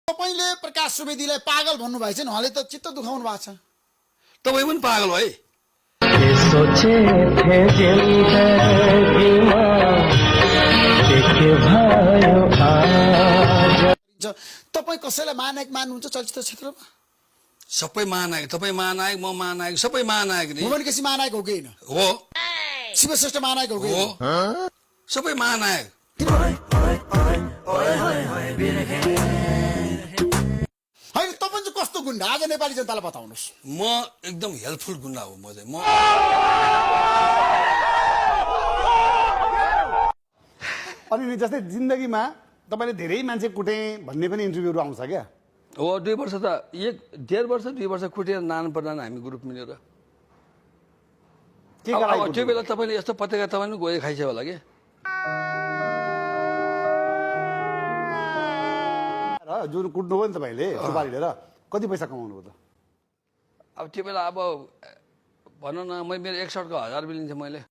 तपाईले प्रकाश सुवेदीलाई पागल भन्नुभएको छ नि, उहाँले त चित्त दुखाउनु भएको छ। तपाईँ पनि पागल है। सोचे थे जिंदगीमा के भयो आज। तपाईँ कसैलाई महानायक मान्नुहुन्छ चलचित्र क्षेत्रमा? सबै महानायक, तपाईँ महानायक, म महानायक, सबै महानायक नि। भुवन केसी महानायक हो कि होइन? हो। शिवश्रेष्ठ महानायक हो कि हो। होइन? सबै महानायक। होइन, तपाईँ चाहिँ कस्तो गुन्डा आज नेपाली जनतालाई बताउनुहोस्। म एकदम हेल्पफुल गुन्डा हो। म चाहिँ अनि नि जस्तै जिन्दगीमा तपाईँले धेरै मान्छे कुटे भन्ने पनि इन्टरभ्यूहरू आउँछ क्या? हो। 2 वर्ष त 1.5 वर्ष 2 वर्ष कुटेर नान प्रधान हामी ग्रुप मिलेर। त्यो बेला तपाईँले यस्तो पत्रिका तपाईँले गएर खाइछ होला कि? जुन कुट्नुभयो नि तपाईँले सुपारी लिएर कति पैसा कमाउनु भयो त? अब त्यो बेला अब भनौँ न, मेरो 1 सर्टको 1000 बिलिन्छ मैले।